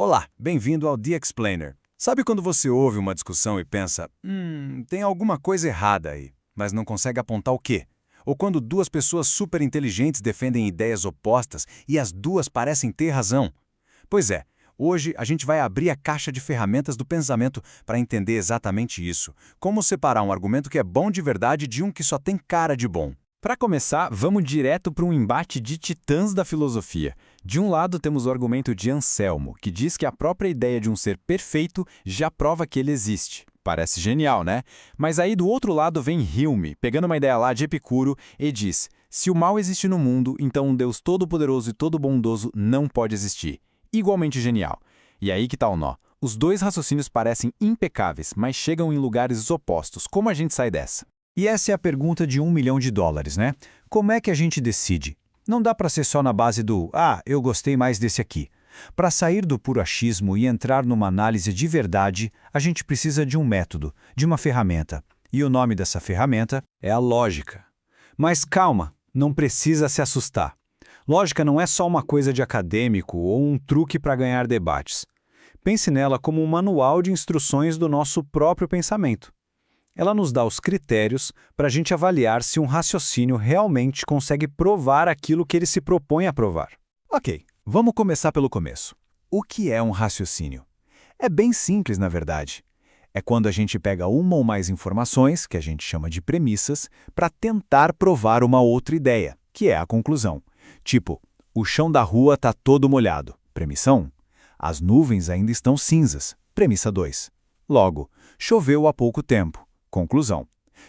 Olá, bem-vindo ao The Explainer. Sabe quando você ouve uma discussão e pensa, tem alguma coisa errada aí, mas não consegue apontar o quê? Ou quando duas pessoas super inteligentes defendem ideias opostas e as duas parecem ter razão? Pois é, hoje a gente vai abrir a caixa de ferramentas do pensamento para entender exatamente isso. Como separar um argumento que é bom de verdade de um que só tem cara de bom. Para começar, vamos direto para um embate de titãs da filosofia. De um lado temos o argumento de Anselmo, que diz que a própria ideia de um ser perfeito já prova que ele existe. Parece genial, né? Mas aí do outro lado vem Hume, pegando uma ideia lá de Epicuro, e diz: se o mal existe no mundo, então um Deus todo-poderoso e todo-bondoso não pode existir. Igualmente genial. E aí que tá o nó. Os dois raciocínios parecem impecáveis, mas chegam em lugares opostos. Como a gente sai dessa? E essa é a pergunta de $1 milhão, né? Como é que a gente decide? Não dá para ser só na base do eu gostei mais desse aqui. Para sair do puro achismo e entrar numa análise de verdade, a gente precisa de um método, de uma ferramenta. E o nome dessa ferramenta é a lógica. Mas calma, não precisa se assustar. Lógica não é só uma coisa de acadêmico ou um truque para ganhar debates. Pense nela como um manual de instruções do nosso próprio pensamento. Ela nos dá os critérios para a gente avaliar se um raciocínio realmente consegue provar aquilo que ele se propõe a provar. Ok, vamos começar pelo começo. O que é um raciocínio? É bem simples, na verdade. É quando a gente pega uma ou mais informações, que a gente chama de premissas, para tentar provar uma outra ideia, que é a conclusão. Tipo, o chão da rua está todo molhado. Premissa 1. As nuvens ainda estão cinzas. Premissa 2. Logo, choveu há pouco tempo. Conclusão.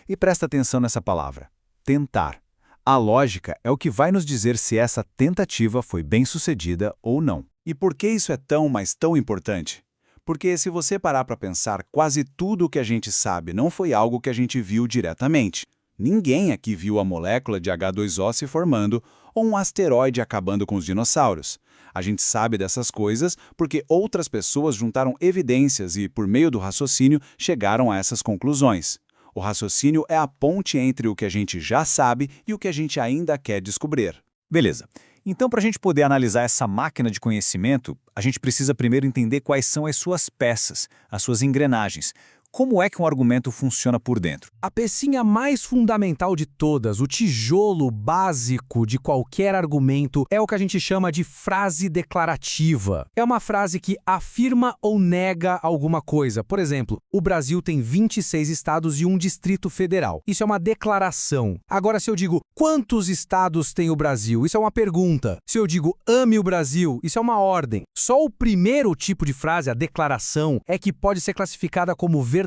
E presta atenção nessa palavra, tentar. A lógica é o que vai nos dizer se essa tentativa foi bem-sucedida ou não. E por que isso é tão importante? Porque se você parar para pensar, quase tudo o que a gente sabe não foi algo que a gente viu diretamente. Ninguém aqui viu a molécula de H2O se formando ou um asteroide acabando com os dinossauros. A gente sabe dessas coisas porque outras pessoas juntaram evidências e, por meio do raciocínio, chegaram a essas conclusões. O raciocínio é a ponte entre o que a gente já sabe e o que a gente ainda quer descobrir. Beleza. Então, para a gente poder analisar essa máquina de conhecimento, a gente precisa primeiro entender quais são as suas peças, as suas engrenagens. Como é que um argumento funciona por dentro? A pecinha mais fundamental de todas, o tijolo básico de qualquer argumento, é o que a gente chama de frase declarativa. É uma frase que afirma ou nega alguma coisa. Por exemplo, o Brasil tem 26 estados e um Distrito Federal. Isso é uma declaração. Agora, se eu digo, quantos estados tem o Brasil? Isso é uma pergunta. Se eu digo, ame o Brasil, isso é uma ordem. Só o primeiro tipo de frase, a declaração, é que pode ser classificada como verdadeira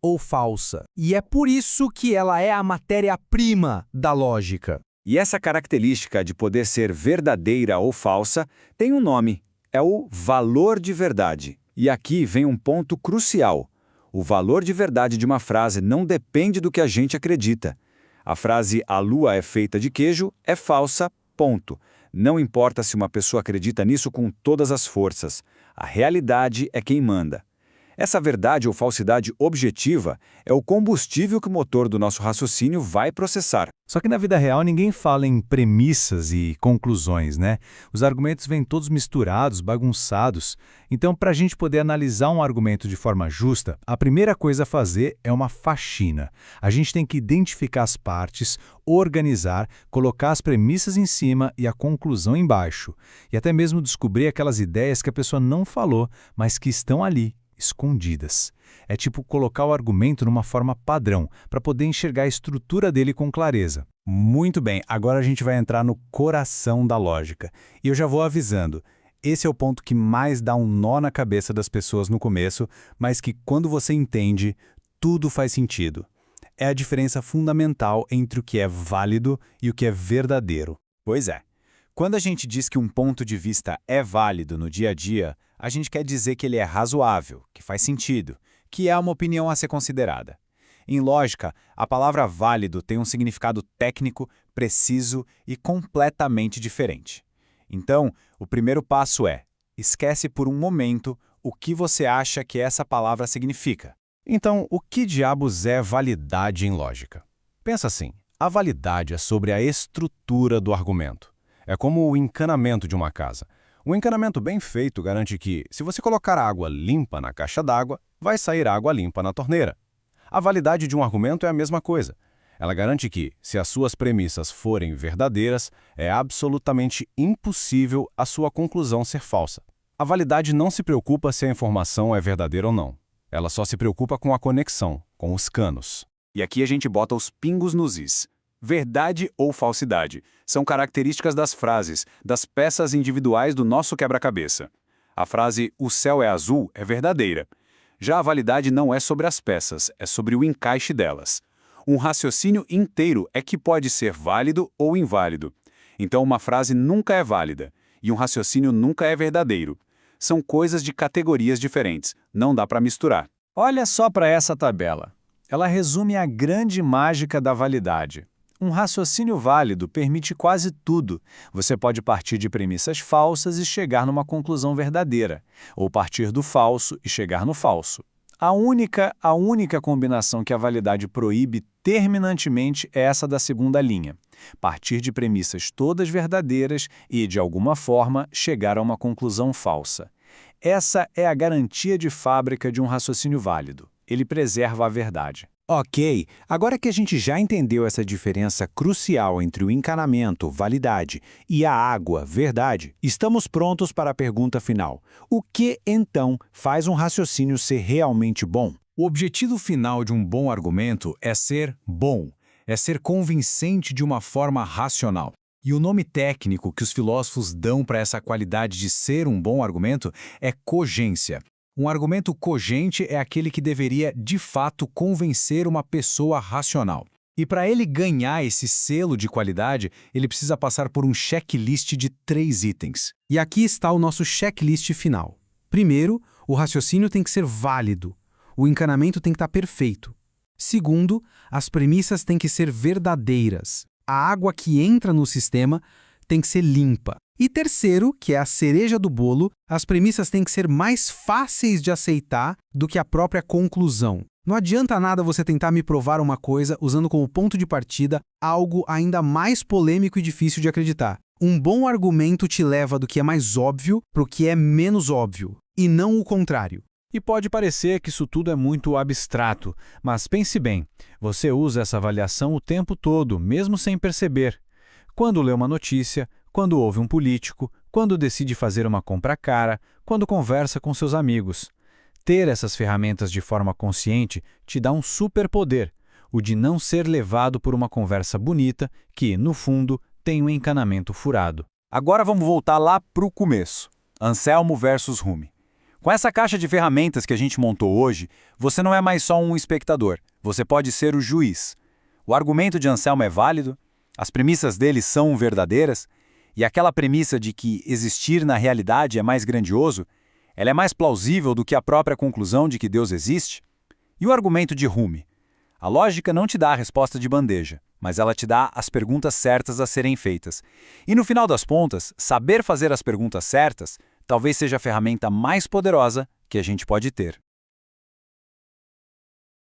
ou falsa. E é por isso que ela é a matéria-prima da lógica. E essa característica de poder ser verdadeira ou falsa tem um nome. É o valor de verdade. E aqui vem um ponto crucial. O valor de verdade de uma frase não depende do que a gente acredita. A frase "a lua é feita de queijo" é falsa, ponto. Não importa se uma pessoa acredita nisso com todas as forças. A realidade é quem manda. Essa verdade ou falsidade objetiva é o combustível que o motor do nosso raciocínio vai processar. Só que na vida real ninguém fala em premissas e conclusões, né? Os argumentos vêm todos misturados, bagunçados. Então, para a gente poder analisar um argumento de forma justa, a primeira coisa a fazer é uma faxina. A gente tem que identificar as partes, organizar, colocar as premissas em cima e a conclusão embaixo. E até mesmo descobrir aquelas ideias que a pessoa não falou, mas que estão ali, escondidas. É tipo colocar o argumento numa forma padrão, para poder enxergar a estrutura dele com clareza. Muito bem, agora a gente vai entrar no coração da lógica. E eu já vou avisando, esse é o ponto que mais dá um nó na cabeça das pessoas no começo, mas que quando você entende, tudo faz sentido. É a diferença fundamental entre o que é válido e o que é verdadeiro. Pois é. Quando a gente diz que um ponto de vista é válido no dia a dia, a gente quer dizer que ele é razoável, que faz sentido, que é uma opinião a ser considerada. Em lógica, a palavra válido tem um significado técnico, preciso e completamente diferente. Então, o primeiro passo é: esquece por um momento o que você acha que essa palavra significa. Então, o que diabos é validade em lógica? Pensa assim, a validade é sobre a estrutura do argumento. É como o encanamento de uma casa. Um encanamento bem feito garante que, se você colocar água limpa na caixa d'água, vai sair água limpa na torneira. A validade de um argumento é a mesma coisa. Ela garante que, se as suas premissas forem verdadeiras, é absolutamente impossível a sua conclusão ser falsa. A validade não se preocupa se a informação é verdadeira ou não. Ela só se preocupa com a conexão, com os canos. E aqui a gente bota os pingos nos is. Verdade ou falsidade são características das frases, das peças individuais do nosso quebra-cabeça. A frase "o céu é azul" é verdadeira. Já a validade não é sobre as peças, é sobre o encaixe delas. Um raciocínio inteiro é que pode ser válido ou inválido. Então uma frase nunca é válida, e um raciocínio nunca é verdadeiro. São coisas de categorias diferentes, não dá para misturar. Olha só para essa tabela. Ela resume a grande mágica da validade. Um raciocínio válido permite quase tudo. Você pode partir de premissas falsas e chegar numa conclusão verdadeira, ou partir do falso e chegar no falso. A única combinação que a validade proíbe terminantemente é essa da segunda linha. Partir de premissas todas verdadeiras e, de alguma forma, chegar a uma conclusão falsa. Essa é a garantia de fábrica de um raciocínio válido. Ele preserva a verdade. Ok, agora que a gente já entendeu essa diferença crucial entre o encanamento, validade, e a água, verdade, estamos prontos para a pergunta final. O que, então, faz um raciocínio ser realmente bom? O objetivo final de um bom argumento é ser bom, é ser convincente de uma forma racional. E o nome técnico que os filósofos dão para essa qualidade de ser um bom argumento é cogência. Um argumento cogente é aquele que deveria, de fato, convencer uma pessoa racional. E para ele ganhar esse selo de qualidade, ele precisa passar por um checklist de 3 itens. E aqui está o nosso checklist final. Primeiro, o raciocínio tem que ser válido. O encanamento tem que estar perfeito. Segundo, as premissas têm que ser verdadeiras. A água que entra no sistema tem que ser limpa. E terceiro, que é a cereja do bolo, as premissas têm que ser mais fáceis de aceitar do que a própria conclusão. Não adianta nada você tentar me provar uma coisa usando como ponto de partida algo ainda mais polêmico e difícil de acreditar. Um bom argumento te leva do que é mais óbvio para o que é menos óbvio, e não o contrário. E pode parecer que isso tudo é muito abstrato, mas pense bem, você usa essa avaliação o tempo todo, mesmo sem perceber. Quando lê uma notícia, quando ouve um político, quando decide fazer uma compra cara, quando conversa com seus amigos. Ter essas ferramentas de forma consciente te dá um superpoder, o de não ser levado por uma conversa bonita que, no fundo, tem um encanamento furado. Agora vamos voltar lá para o começo. Anselmo versus Rumi. Com essa caixa de ferramentas que a gente montou hoje, você não é mais só um espectador, você pode ser o juiz. O argumento de Anselmo é válido? As premissas dele são verdadeiras? E aquela premissa de que existir na realidade é mais grandioso, ela é mais plausível do que a própria conclusão de que Deus existe? E o argumento de Rumi? A lógica não te dá a resposta de bandeja, mas ela te dá as perguntas certas a serem feitas. E no final das contas, saber fazer as perguntas certas talvez seja a ferramenta mais poderosa que a gente pode ter.